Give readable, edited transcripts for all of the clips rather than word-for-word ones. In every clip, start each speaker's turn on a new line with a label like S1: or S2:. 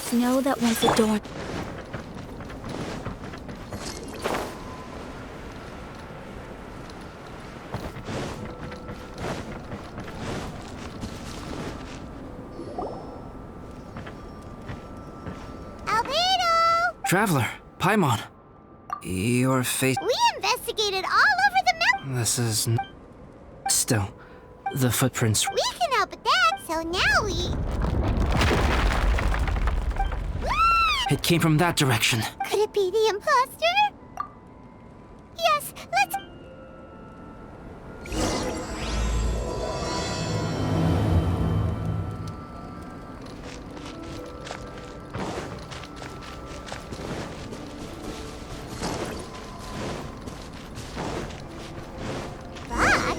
S1: Snow that once adorned.
S2: Traveler, Paimon, your face...
S3: We investigated all over the mountain.
S2: This is... Still, the footprints...
S3: We can help with that, so now we...
S2: It came from that direction.
S3: Could it be the imposter? Yes, let's... Fox?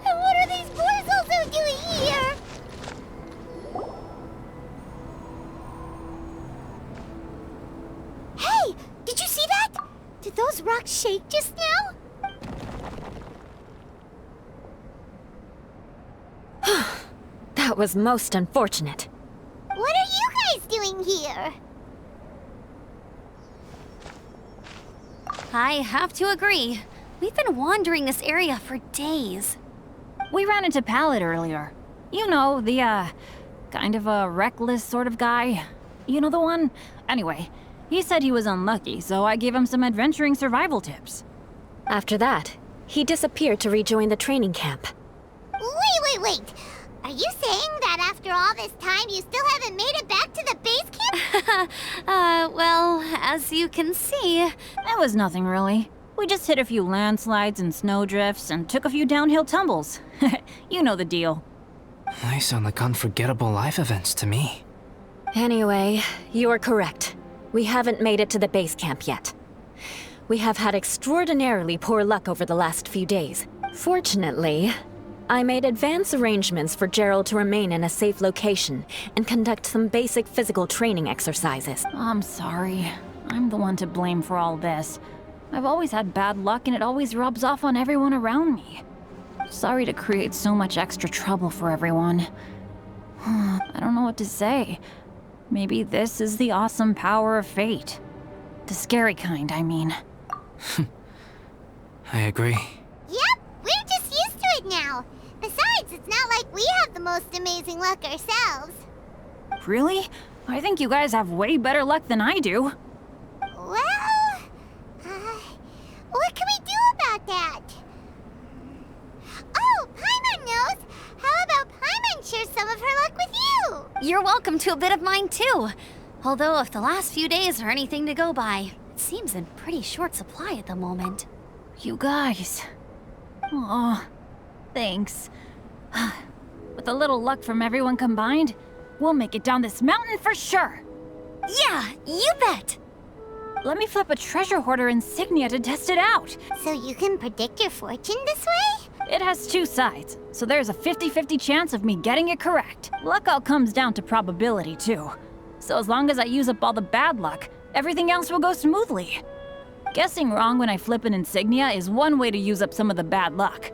S3: And what are these boys also doing here? Hey, did you see that? Did those rocks shake just now?
S1: That was most unfortunate.
S3: What are you guys doing here?
S4: I have to agree. We've been wandering this area for days.
S5: We ran into Pallet earlier. You know, the, kind of a reckless sort of guy. You know the one? Anyway, he said he was unlucky, so I gave him some adventuring survival tips.
S1: After that, he disappeared to rejoin the training camp.
S3: Wait. Are you saying that after all this time you still haven't made it back to the base camp?
S4: Well, as you can see...
S5: It was nothing really. We just hit a few landslides and snowdrifts and took a few downhill tumbles. You know the deal.
S2: They sound like unforgettable life events to me.
S1: Anyway, you're correct. We haven't made it to the base camp yet. We have had extraordinarily poor luck over the last few days. Fortunately, I made advance arrangements for Gerald to remain in a safe location and conduct some basic physical training exercises.
S5: I'm sorry. I'm the one to blame for all this. I've always had bad luck and it always rubs off on everyone around me. Sorry to create so much extra trouble for everyone. I don't know what to say. Maybe this is the awesome power of fate. The scary kind, I mean.
S2: I agree.
S3: Yep, we're just used to it now. Besides, it's not like we have the most amazing luck ourselves.
S5: Really? I think you guys have way better luck than I do.
S3: Well, what can we do about that? Oh, Paimon knows! How about Paimon share some of her luck with you?
S4: You're welcome to a bit of mine too. Although if the last few days are anything to go by, it seems in pretty short supply at the moment.
S5: You guys. Aw, thanks. With a little luck from everyone combined, we'll make it down this mountain for sure.
S4: Yeah, you bet!
S5: Let me flip a treasure hoarder insignia to test it out.
S3: So you can predict your fortune this way?
S5: It has two sides, so there's a 50-50 chance of me getting it correct. Luck all comes down to probability, too. So as long as I use up all the bad luck, everything else will go smoothly. Guessing wrong when I flip an insignia is one way to use up some of the bad luck.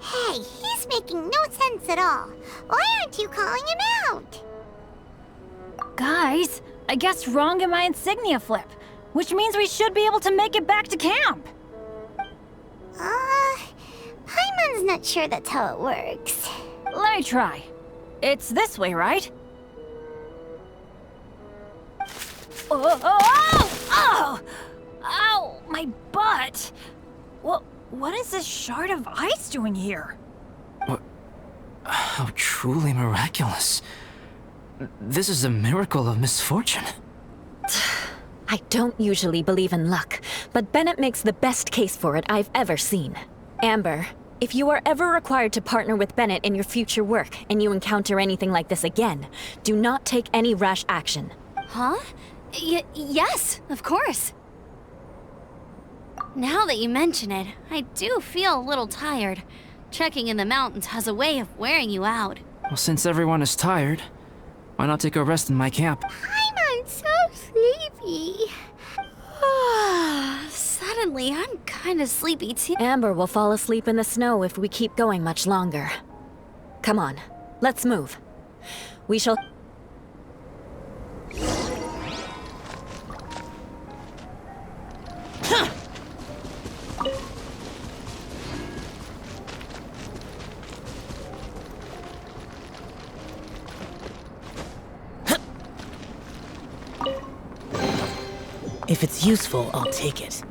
S3: Hey, he's making no sense at all. Why aren't you calling him out?
S5: Guys, I guessed wrong in my insignia flip, which means we should be able to make it back to camp.
S3: Paimon's not sure that's how it works.
S5: Let me try. It's this way, right? Oh! Ow, my butt! What is this shard of ice doing here?
S2: What? How truly miraculous. This is a miracle of misfortune.
S1: I don't usually believe in luck, but Bennett makes the best case for it I've ever seen. Amber, if you are ever required to partner with Bennett in your future work and you encounter anything like this again, do not take any rash action.
S4: Huh? Yes, of course. Now that you mention it, I do feel a little tired. Trekking in the mountains has a way of wearing you out.
S2: Well, since everyone is tired, why not take a rest in my camp?
S3: I'm so sleepy.
S4: Suddenly, I'm kinda sleepy too.
S1: Amber will fall asleep in the snow if we keep going much longer. Come on, let's move. We shall...
S6: If it's useful, I'll take it.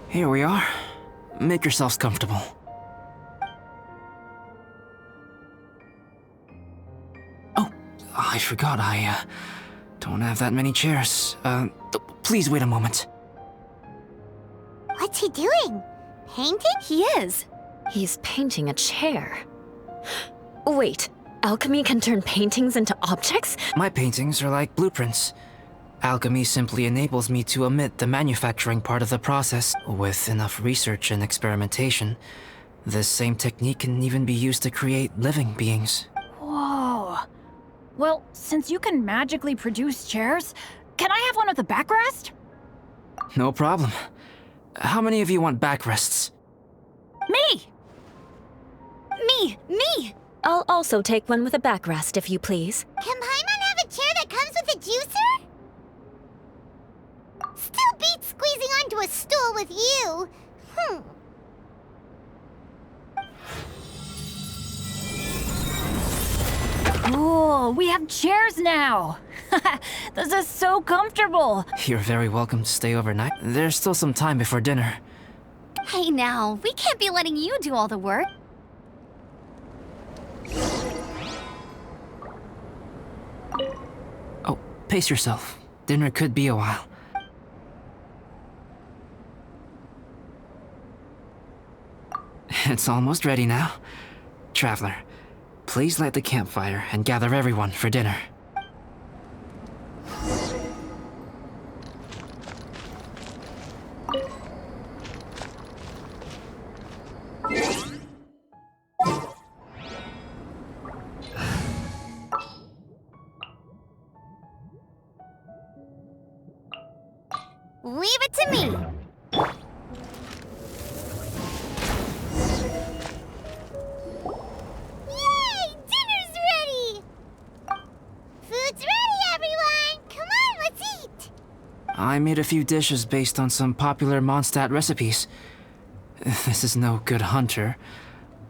S2: Here we are. Make yourselves comfortable. Oh, I forgot I don't have that many chairs. Please wait a moment.
S3: What's he doing? Painting?
S4: He is.
S1: He's painting a chair. Wait, alchemy can turn paintings into objects?
S2: My paintings are like blueprints. Alchemy simply enables me to omit the manufacturing part of the process. With enough research and experimentation, this same technique can even be used to create living beings.
S5: Whoa. Well, since you can magically produce chairs, can I have one with a backrest?
S2: No problem. How many of you want backrests?
S5: Me!
S4: Me!
S1: I'll also take one with a backrest, if you please.
S3: Can Paimon have a chair that comes with a juicer? Still beats squeezing onto a stool with you.
S5: Cool, we have chairs now! This is so comfortable!
S2: You're very welcome to stay overnight. There's still some time before dinner.
S4: Hey now, we can't be letting you do all the work.
S2: Oh, pace yourself. Dinner could be a while. It's almost ready now. Traveler, please light the campfire and gather everyone for dinner.
S3: Leave it to me. Yay! Dinner's ready! Food's ready, everyone! Come on, let's eat!
S2: I made a few dishes based on some popular Mondstadt recipes. This is no good hunter,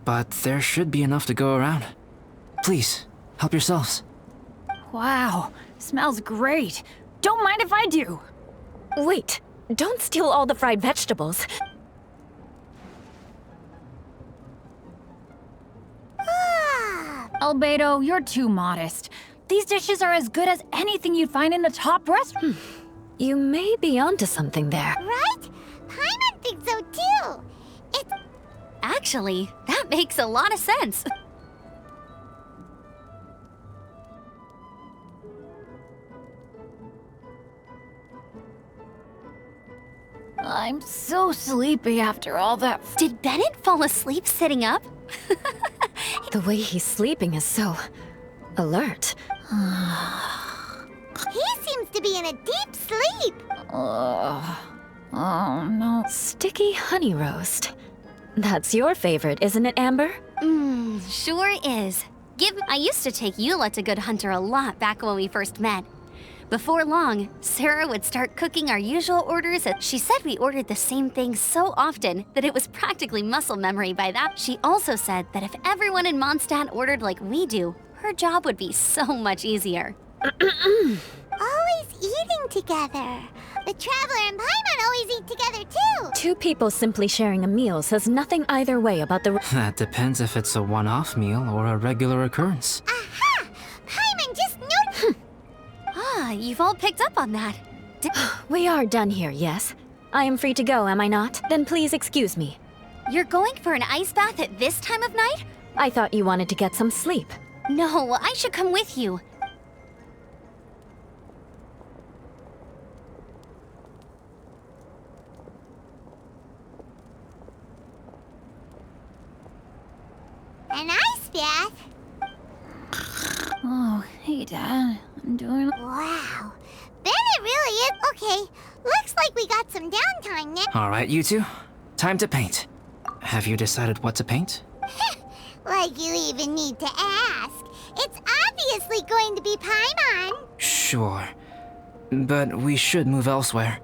S2: but there should be enough to go around. Please, help yourselves.
S5: Wow, smells great. Don't mind if I do.
S1: Wait, don't steal all the fried vegetables.
S5: Albedo, you're too modest. These dishes are as good as anything you'd find in a top restaurant.
S1: You may be onto something there.
S3: Right? Paimon thinks so too. It's...
S4: Actually, that makes a lot of sense.
S5: I'm so sleepy after all that.
S4: Did Bennett fall asleep sitting up?
S1: The way he's sleeping is so... alert.
S3: He seems to be in a deep sleep.
S5: Oh no.
S1: Sticky honey roast. That's your favorite, isn't it, Amber?
S4: Sure is. I used to take Eula to Good Hunter a lot back when we first met. Before long, Sarah would start cooking our usual orders. She said we ordered the same thing so often that it was practically muscle memory by that. She also said that if everyone in Mondstadt ordered like we do, her job would be so much easier.
S3: Always eating together. The Traveler and Paimon always eat together too.
S1: Two people simply sharing a meal says nothing either way about the...
S2: That depends if it's a one-off meal or a regular occurrence.
S3: Aha! Paimon just noticed.
S4: You've all picked up on that.
S1: We are done here, yes? I am free to go, am I not? Then please excuse me.
S4: You're going for an ice bath at this time of night?
S1: I thought you wanted to get some sleep.
S4: No, I should come with you.
S3: An ice bath?
S5: Oh, hey, Dad. I'm doing...
S3: Wow. Ben, it really is. Okay, looks like we got some downtime now.
S2: Alright, you two. Time to paint. Have you decided what to paint?
S3: Like you even need to ask. It's obviously going to be Paimon.
S2: Sure. But we should move elsewhere.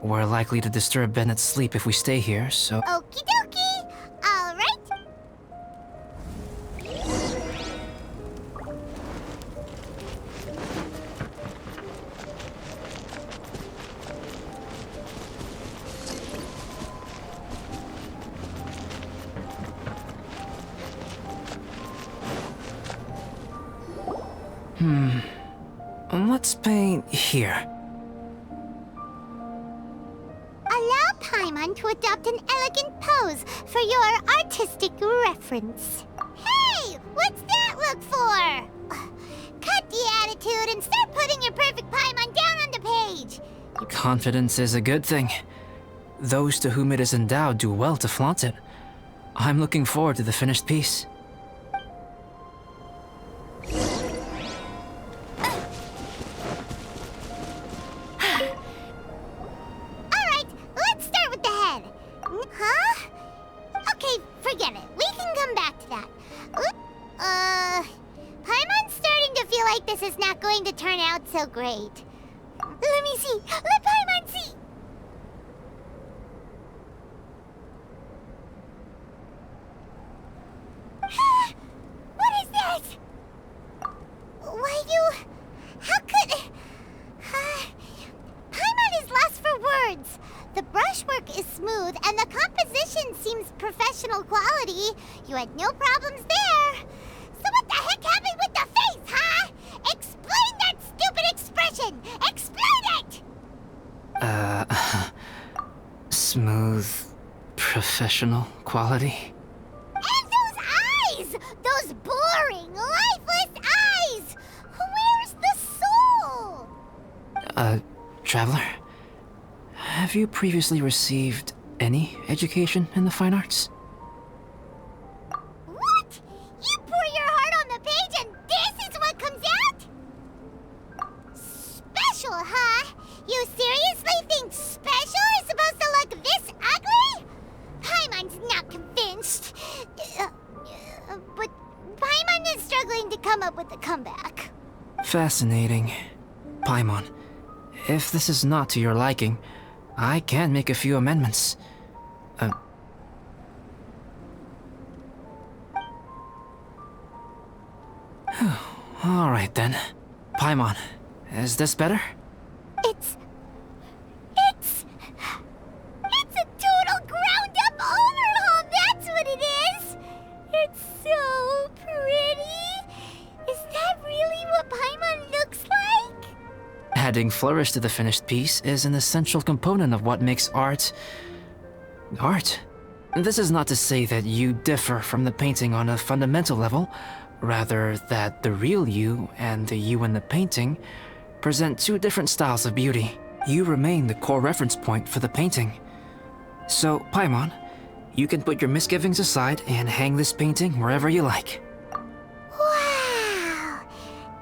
S2: We're likely to disturb Bennett's sleep if we stay here, so...
S3: Okie dokie. All right.
S2: Let's paint here.
S3: Allow Paimon to adopt an elegant pose for your artistic reference. Hey, what's that look for? Cut the attitude and start putting your perfect Paimon down on the page.
S2: Confidence is a good thing. Those to whom it is endowed do well to flaunt it. I'm looking forward to the finished piece.
S3: Alright, let's start with the head. Huh? Okay, forget it. We can come back to that. Paimon's starting to feel like this is not going to turn out so great. Let me see. Let Paimon see. What is this? Why you... How could... Paimon is lost for words. The brushwork is smooth and the composition seems professional quality. You had no problems there. So what the heck happened with the face, huh? Explain that stupid expression! Explain it!
S2: Smooth, professional quality.
S3: And those eyes! Those boring, lifeless eyes! Where's the soul?
S2: Traveler? Have you previously received any education in the fine arts?
S3: What? You pour your heart on the page and this is what comes out? Special, huh? You seriously think special is supposed to look this ugly? Paimon's not convinced. But Paimon is struggling to come up with a comeback.
S2: Fascinating. Paimon, if this is not to your liking, I can make a few amendments. Alright then. Paimon, is this better?
S3: It's a total ground-up overhaul, that's what it is! It's so pretty! Is that really what Paimon looks like?
S2: Adding flourish to the finished piece is an essential component of what makes art... art. This is not to say that you differ from the painting on a fundamental level, rather that the real you and the you in the painting present two different styles of beauty. You remain the core reference point for the painting. So, Paimon, you can put your misgivings aside and hang this painting wherever you like.
S3: Wow!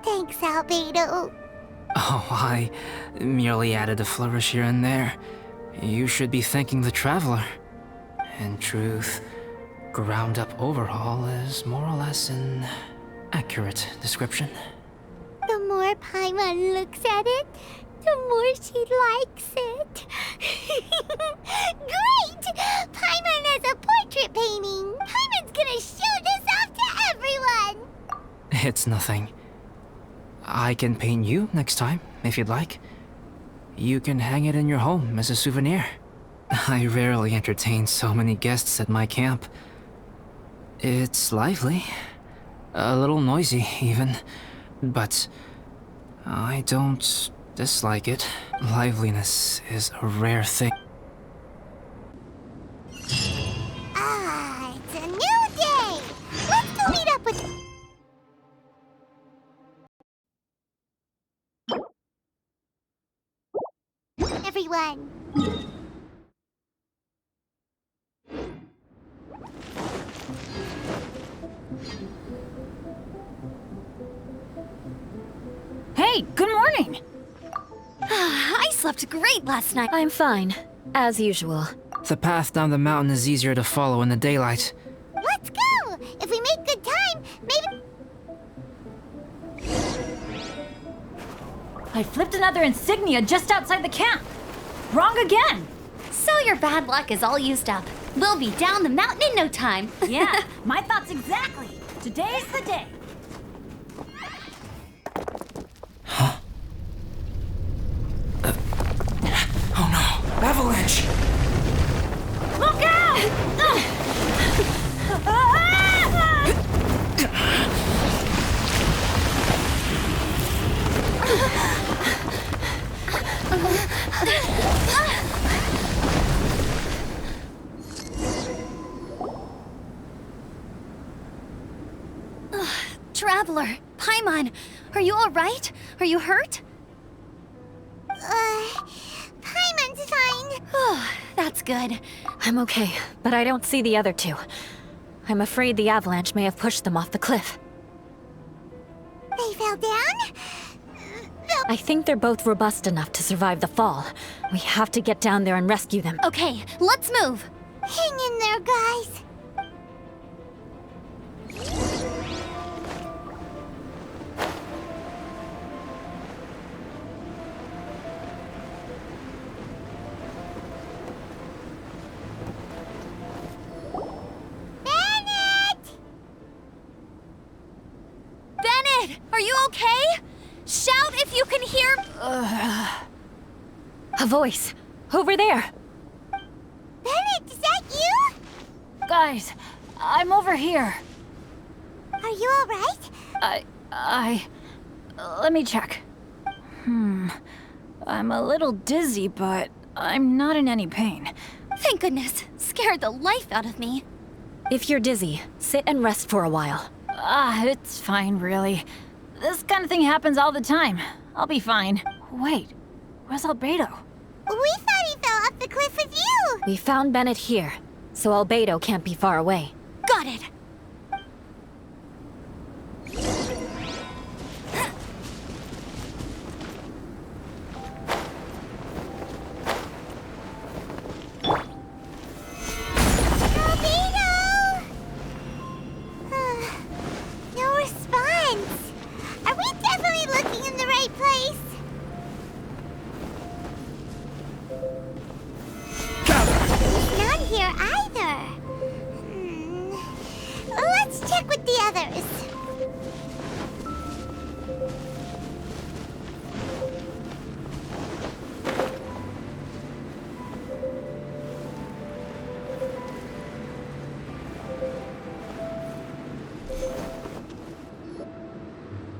S3: Thanks, Albedo.
S2: Oh, I merely added a flourish here and there. You should be thanking the Traveler. In truth, ground-up overhaul is more or less an accurate description.
S3: The more Paimon looks at it, the more she likes it. Great! Paimon has a portrait painting. Paimon's gonna show this off to everyone.
S2: It's nothing. I can paint you next time, if you'd like. You can hang it in your home as a souvenir. I rarely entertain so many guests at my camp. It's lively. A little noisy, even. But I don't dislike it. Liveliness is a rare thing.
S3: Ah, it's a new day! Let's go meet up with... everyone.
S5: Hey, good morning!
S4: I slept great last night.
S1: I'm fine, as usual.
S2: The path down the mountain is easier to follow in the daylight.
S3: Let's go! If we make good time, maybe...
S5: I flipped another insignia just outside the camp. Wrong again!
S4: So your bad luck is all used up. We'll be down the mountain in no time.
S5: Yeah, my thoughts exactly. Today's the day.
S2: Oh no! Avalanche!
S5: Look out!
S4: Traveler, Paimon, are you all right? Are you hurt?
S3: Paimon's fine.
S4: Oh, that's good.
S1: I'm okay, but I don't see the other two. I'm afraid the avalanche may have pushed them off the cliff.
S3: They fell down?
S1: I think they're both robust enough to survive the fall. We have to get down there and rescue them.
S4: Okay, let's move.
S3: Hang in there, guys.
S4: Bennett, are you okay? Shout if you can hear...
S1: A voice! Over there!
S3: Bennett, is that you?
S5: Guys, I'm over here.
S3: Are you alright?
S5: Let me check. I'm a little dizzy, but I'm not in any pain.
S4: Thank goodness. Scared the life out of me.
S1: If you're dizzy, sit and rest for a while.
S5: It's fine, really. This kind of thing happens all the time. I'll be fine. Wait, where's Albedo?
S3: We thought he fell off the cliff with you.
S1: We found Bennett here, so Albedo can't be far away.
S4: Got it.
S3: Albedo! No response. Are we definitely looking in the right place? He's not here either. Let's check with the others.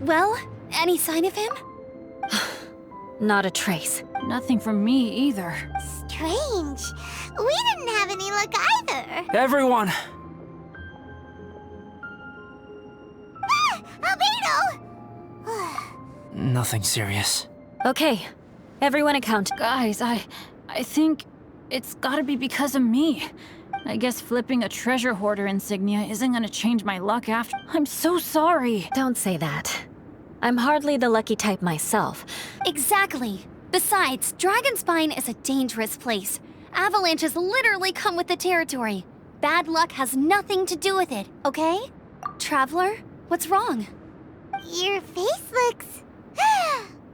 S4: Well, any sign of him?
S1: Not a trace.
S5: Nothing from me either.
S3: Strange. We didn't have any luck either.
S2: Everyone!
S3: Albedo!
S2: Nothing serious.
S1: Okay, everyone account.
S5: Guys, I think it's gotta be because of me. I guess flipping a treasure hoarder insignia isn't gonna change my luck after. I'm so sorry.
S1: Don't say that. I'm hardly the lucky type myself.
S4: Exactly. Besides, Dragonspine is a dangerous place. Avalanches literally come with the territory. Bad luck has nothing to do with it, okay? Traveler, what's wrong?
S3: Your face looks...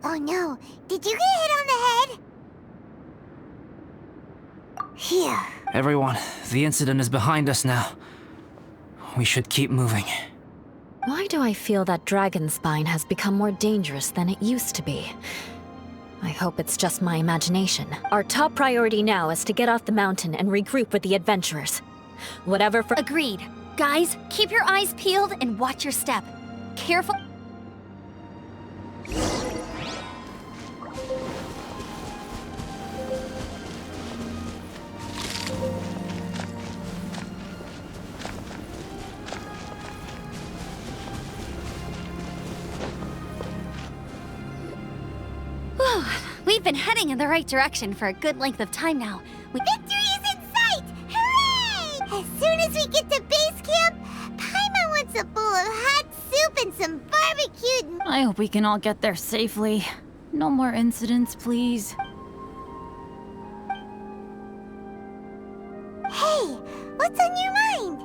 S3: Oh no, did you get hit on the head? Phew.
S2: Everyone, the incident is behind us now. We should keep moving.
S1: Why do I feel that Dragonspine has become more dangerous than it used to be? I hope it's just my imagination. Our top priority now is to get off the mountain and regroup with the adventurers. Whatever for-
S4: Agreed. Guys, keep your eyes peeled and watch your step. Careful. We've been heading in the right direction for a good length of time now.
S3: Victory is in sight! Hooray! As soon as we get to base camp, Paimon wants a bowl of hot soup and some barbecued...
S5: I hope we can all get there safely. No more incidents, please.
S3: Hey, what's on your mind?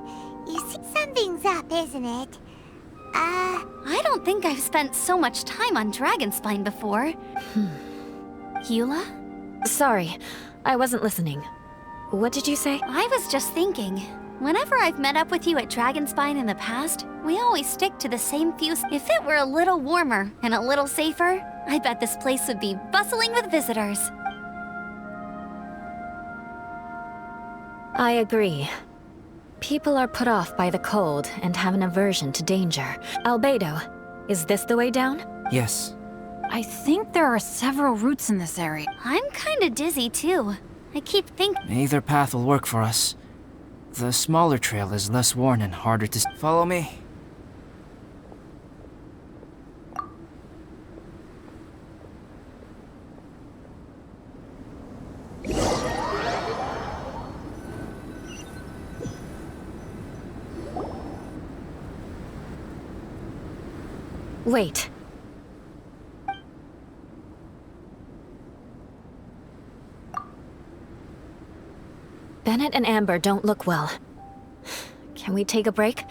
S3: You see, something's up, isn't it?
S4: I don't think I've spent so much time on Dragonspine before. Eula?
S1: Sorry, I wasn't listening. What did you say?
S4: I was just thinking. Whenever I've met up with you at Dragonspine in the past, we always stick to the same few. If it were a little warmer and a little safer, I bet this place would be bustling with visitors.
S1: I agree. People are put off by the cold and have an aversion to danger. Albedo, is this the way down?
S2: Yes.
S5: I think there are several routes in this area.
S4: I'm kinda dizzy too. I keep thinking.
S2: Either path will work for us. The smaller trail is less worn and harder to... Follow me.
S1: Wait. Bennett and Amber don't look well. Can we take a break?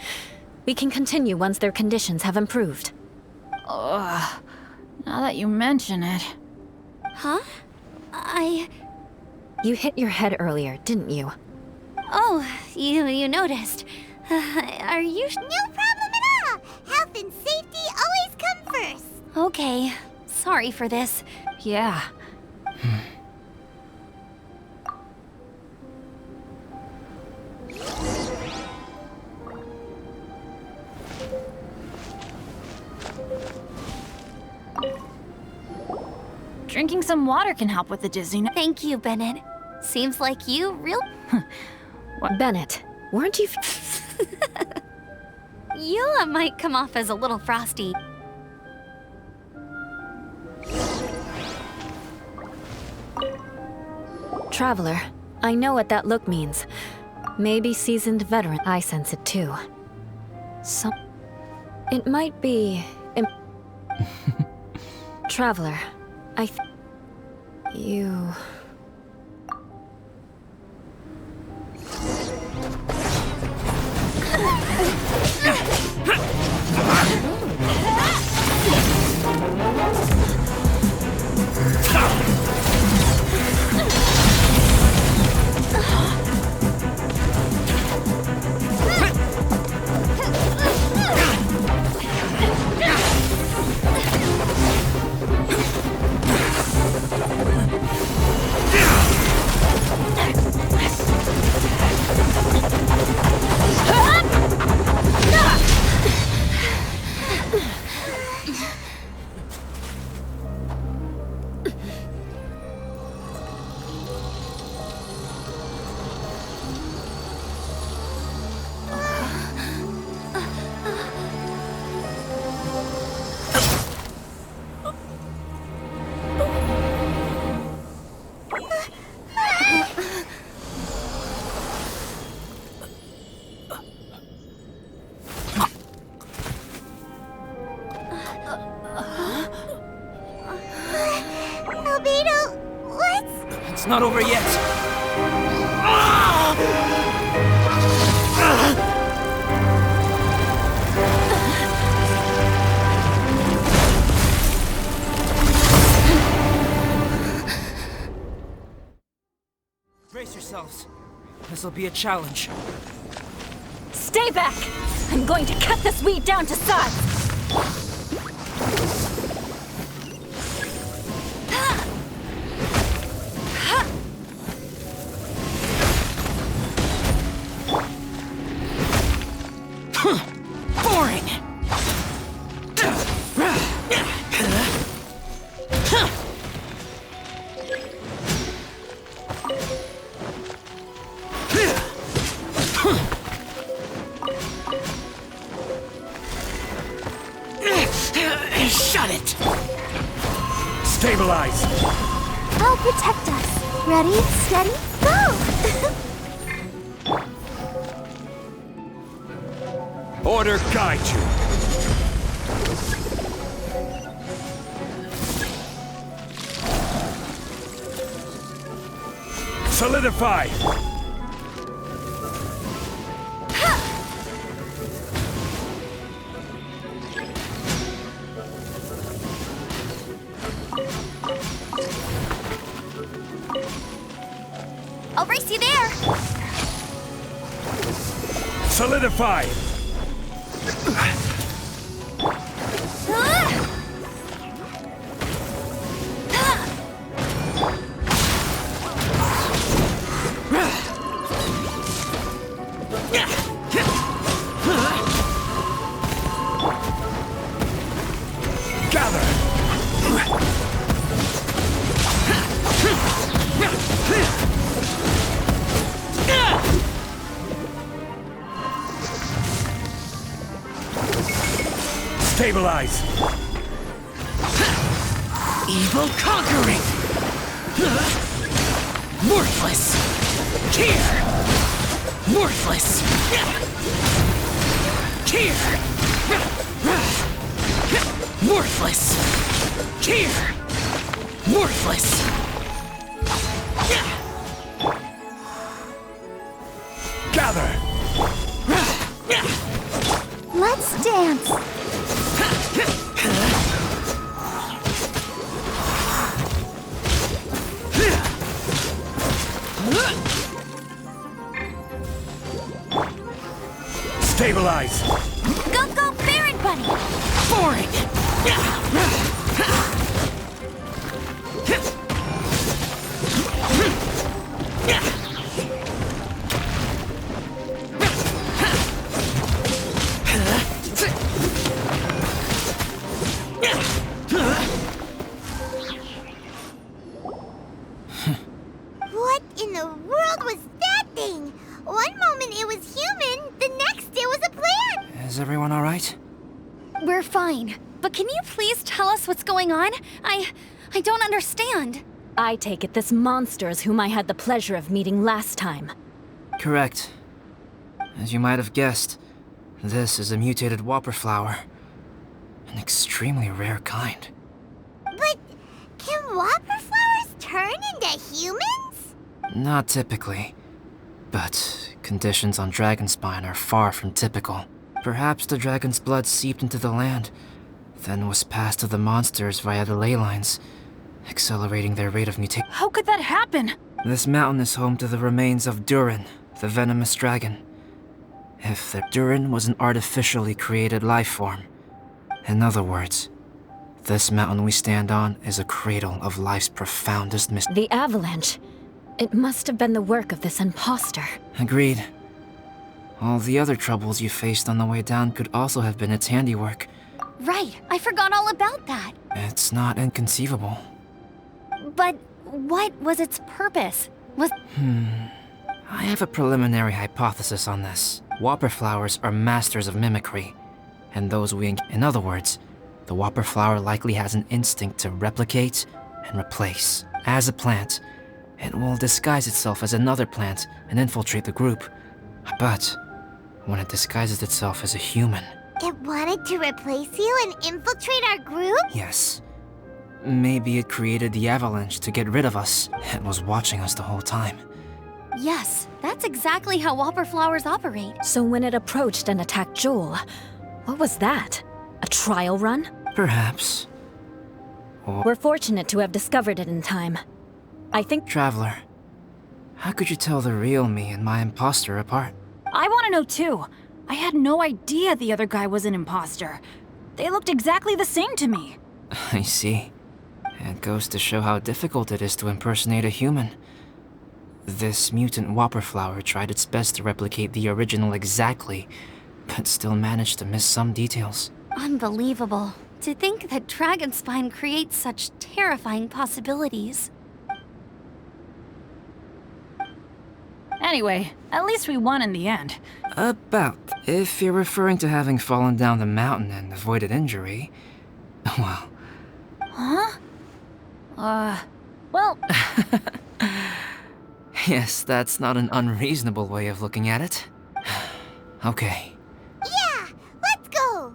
S1: We can continue once their conditions have improved.
S5: Ugh. Now that you mention it.
S4: Huh?
S1: You hit your head earlier, didn't you?
S4: Oh, you noticed. Are you...
S3: No problem at all! Health and safety always come first!
S4: Okay. Sorry for this.
S5: Yeah. Drinking some water can help with the dizziness.
S4: Thank you, Bennett. Seems like you
S1: Bennett, weren't you...
S4: Eula might come off as a little frosty.
S1: Traveler, I know what that look means. Maybe seasoned veteran. I sense it too. It might be... Traveler, you...
S3: Albedo, what's...
S2: It's not over yet. Brace yourselves. This'll be a challenge.
S1: Stay back! I'm going to cut this weed down to size!
S2: Boring! Shut it!
S3: protect us. Ready, steady, go!
S7: Order guide you. Solidify!
S4: I'll race you there.
S7: Solidify! Stabilize!
S6: Evil conquering! Worthless! Here! Worthless! Here! Worthless! Here! Worthless!
S7: Gather!
S3: Let's dance.
S7: Stabilize!
S4: Go, go, Baron Bunny!
S6: Boring!
S3: What in the world was that thing? One moment it was human, the next it was a plant!
S2: Is everyone alright?
S4: We're fine. But can you please tell us what's going on? I don't understand.
S1: I take it this monster is whom I had the pleasure of meeting last time.
S2: Correct. As you might have guessed, this is a mutated whopper flower. An extremely rare kind.
S3: But can whopper flowers turn into humans?
S2: Not typically. But conditions on Dragonspine are far from typical. Perhaps the dragon's blood seeped into the land, then was passed to the monsters via the ley lines, accelerating their rate of mutation.
S5: How could that happen?
S2: This mountain is home to the remains of Durin, the venomous dragon. If the Durin was an artificially created life form. In other words, this mountain we stand on is a cradle of life's profoundest mystery.
S1: The avalanche. It must have been the work of this imposter.
S2: Agreed. All the other troubles you faced on the way down could also have been its handiwork.
S4: Right, I forgot all about that.
S2: It's not inconceivable.
S4: But what was its purpose? Was...
S2: I have a preliminary hypothesis on this. Whopper flowers are masters of mimicry, and those in other words, the whopper flower likely has an instinct to replicate and replace. As a plant, it will disguise itself as another plant and infiltrate the group. But when it disguises itself as a human...
S3: It wanted to replace you and infiltrate our group?
S2: Yes. Maybe it created the avalanche to get rid of us. It was watching us the whole time.
S4: Yes, that's exactly how whopper flowers operate.
S1: So when it approached and attacked Joel, what was that? A trial run?
S2: Perhaps. Or...
S1: We're fortunate to have discovered it in time. I think...
S2: Traveler, how could you tell the real me and my imposter apart?
S5: I want to know too. I had no idea the other guy was an imposter. They looked exactly the same to me.
S2: I see. It goes to show how difficult it is to impersonate a human. This mutant whopper flower tried its best to replicate the original exactly, but still managed to miss some details.
S4: Unbelievable. To think that Dragonspine creates such terrifying possibilities.
S5: Anyway, at least we won in the end.
S2: About. If you're referring to having fallen down the mountain and avoided injury, well...
S5: Huh? Well,
S2: Yes, that's not an unreasonable way of looking at it. Okay.
S3: Yeah, let's go!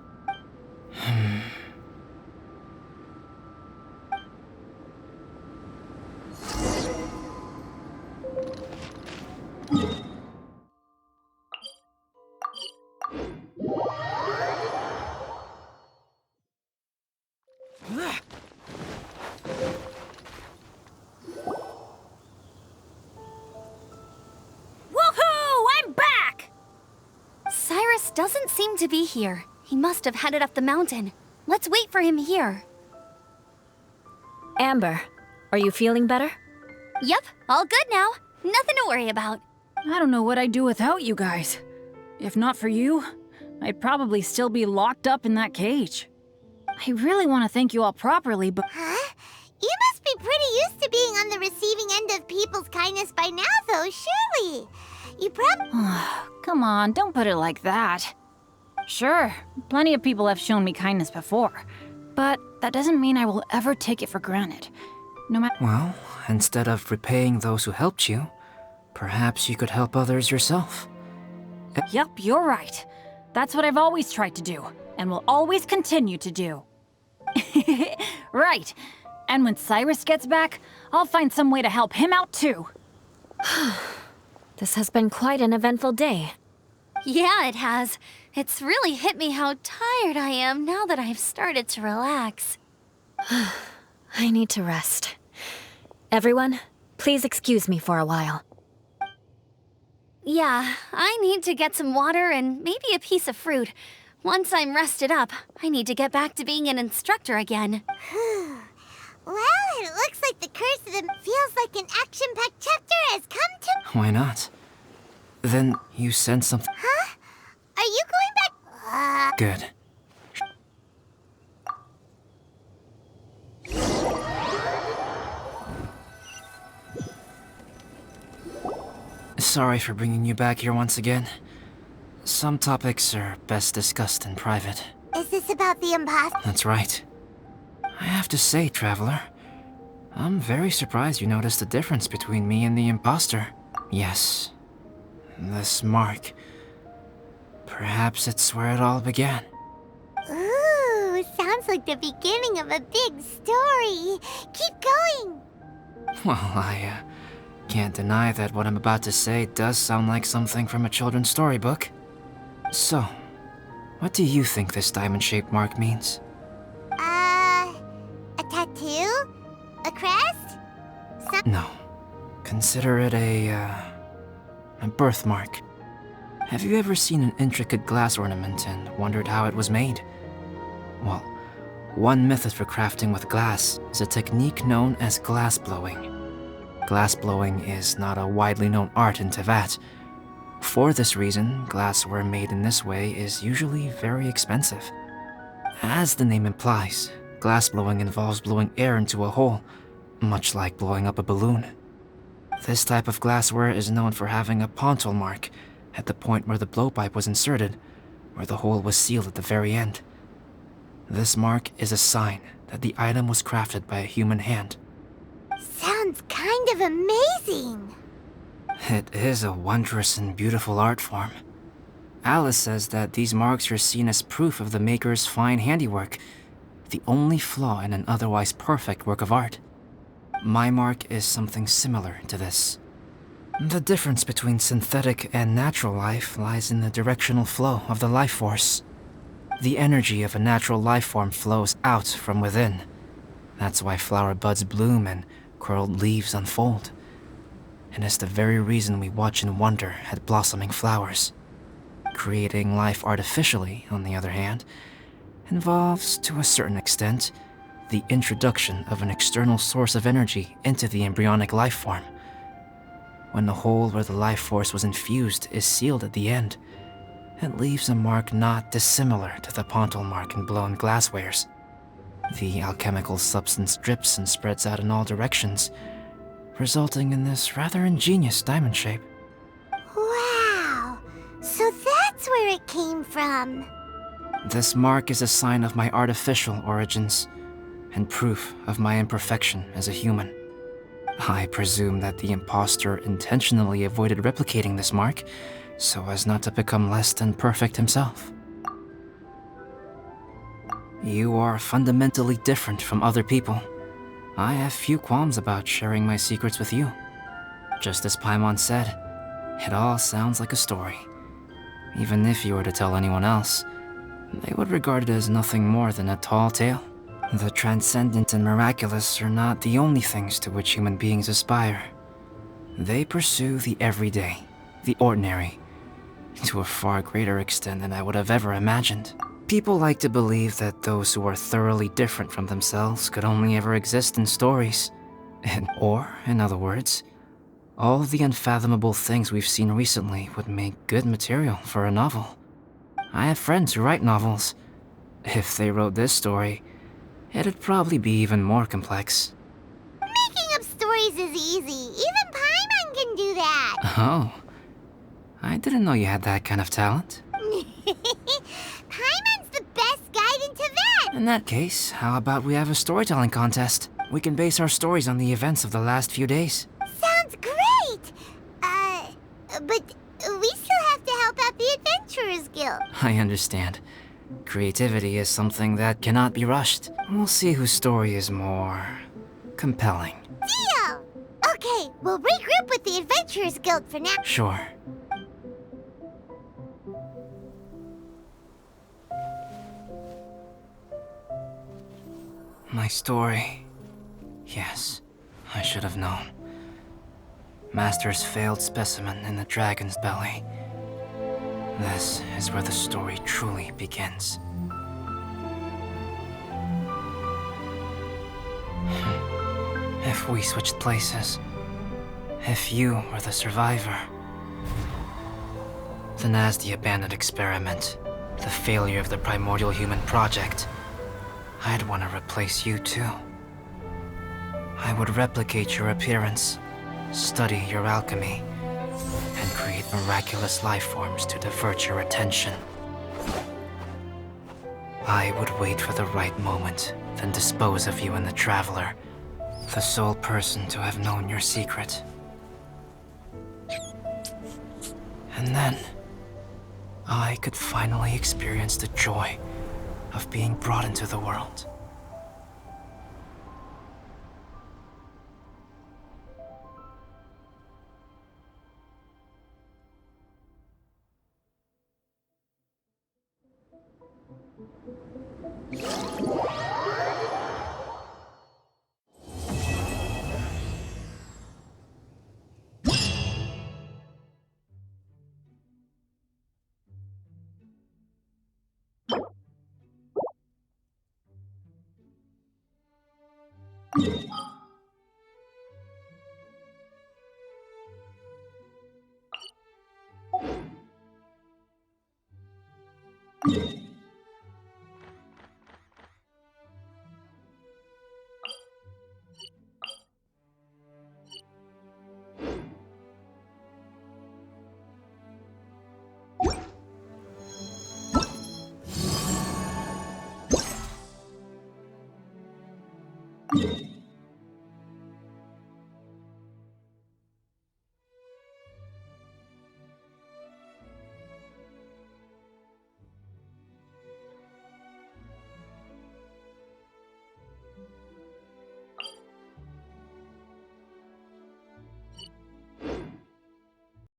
S5: Woohoo! I'm back!
S4: Cyrus doesn't seem to be here. He must have headed up the mountain. Let's wait for him here.
S1: Amber, are you feeling better?
S4: Yep, all good now. Nothing to worry about.
S5: I don't know what I'd do without you guys. If not for you, I'd probably still be locked up in that cage. I really want to thank you all properly, but
S3: Huh? You must be pretty used to being on the receiving end of people's kindness by now, though, surely. You
S5: come on, don't put it like that. Sure, plenty of people have shown me kindness before, but that doesn't mean I will ever take it for granted. No matter.
S2: Well, instead of repaying those who helped you, perhaps you could help others yourself.
S5: Yup, you're right. That's what I've always tried to do, and will always continue to do. Right. And when Cyrus gets back, I'll find some way to help him out too.
S1: This has been quite an eventful day.
S4: Yeah, it has. It's really hit me how tired I am now that I've started to relax.
S1: I need to rest. Everyone, please excuse me for a while.
S4: Yeah, I need to get some water and maybe a piece of fruit. Once I'm rested up, I need to get back to being an instructor again.
S3: Well, it looks like the curse of them feels like an action-packed chapter has come to...
S2: Why not? Then you sense something.
S3: Huh? Are you going back?
S2: Good. Sorry for bringing you back here once again. Some topics are best discussed in private.
S3: Is this about the imposter?
S2: That's right. I have to say, Traveler, I'm very surprised you noticed the difference between me and the imposter. Yes, this mark. Perhaps it's where it all began.
S3: Ooh, sounds like the beginning of a big story. Keep going.
S2: Well, I can't deny that what I'm about to say does sound like something from a children's storybook. So, what do you think this diamond-shaped mark means?
S3: A tattoo? A crest?
S2: No. Consider it a birthmark. Have you ever seen an intricate glass ornament and wondered how it was made? Well, one method for crafting with glass is a technique known as glass blowing. Glass blowing is not a widely known art in Teyvat. For this reason, glassware made in this way is usually very expensive. As the name implies, glass blowing involves blowing air into a hole, much like blowing up a balloon. This type of glassware is known for having a pontal mark at the point where the blowpipe was inserted, where the hole was sealed at the very end. This mark is a sign that the item was crafted by a human hand.
S3: Sounds kind of amazing.
S2: It is a wondrous and beautiful art form. Alice says that these marks are seen as proof of the maker's fine handiwork, the only flaw in an otherwise perfect work of art. My mark is something similar to this. The difference between synthetic and natural life lies in the directional flow of the life force. The energy of a natural life form flows out from within. That's why flower buds bloom and curled leaves unfold. And it's the very reason we watch and wonder at blossoming flowers. Creating life artificially, on the other hand, involves, to a certain extent, the introduction of an external source of energy into the embryonic life form. When the hole where the life force was infused is sealed at the end, it leaves a mark not dissimilar to the pontal mark in blown glasswares. The alchemical substance drips and spreads out in all directions, resulting in this rather ingenious diamond shape.
S3: Wow. So that's where it came from.
S2: This mark is a sign of my artificial origins, and proof of my imperfection as a human. I presume that the imposter intentionally avoided replicating this mark, so as not to become less than perfect himself. You are fundamentally different from other people. I have few qualms about sharing my secrets with you. Just as Paimon said, it all sounds like a story. Even if you were to tell anyone else, they would regard it as nothing more than a tall tale. The transcendent and miraculous are not the only things to which human beings aspire. They pursue the everyday, the ordinary, to a far greater extent than I would have ever imagined. People like to believe that those who are thoroughly different from themselves could only ever exist in stories. Or, in other words, all the unfathomable things we've seen recently would make good material for a novel. I have friends who write novels. If they wrote this story, it'd probably be even more complex.
S3: Making up stories is easy. Even Paimon can do that.
S2: Oh, I didn't know you had that kind of talent.
S3: Paimon's the best guide into that.
S2: In that case, how about we have a storytelling contest? We can base our stories on the events of the last few days.
S3: Sounds great. But we still have to help out the Adventurers Guild.
S2: I understand. Creativity is something that cannot be rushed. We'll see whose story is more compelling.
S3: Deal! Okay, we'll regroup with the Adventurers Guild for now.
S2: Sure. My story. Yes, I should have known. Master's failed specimen in the dragon's belly. This is where the story truly begins. If we switched places, if you were the survivor, then as the abandoned experiment, the failure of the primordial human project, I'd want to replace you too. I would replicate your appearance, study your alchemy, and create miraculous life forms to divert your attention. I would wait for the right moment, then dispose of you and the Traveler, the sole person to have known your secret. And then, I could finally experience the joy of being brought into the world.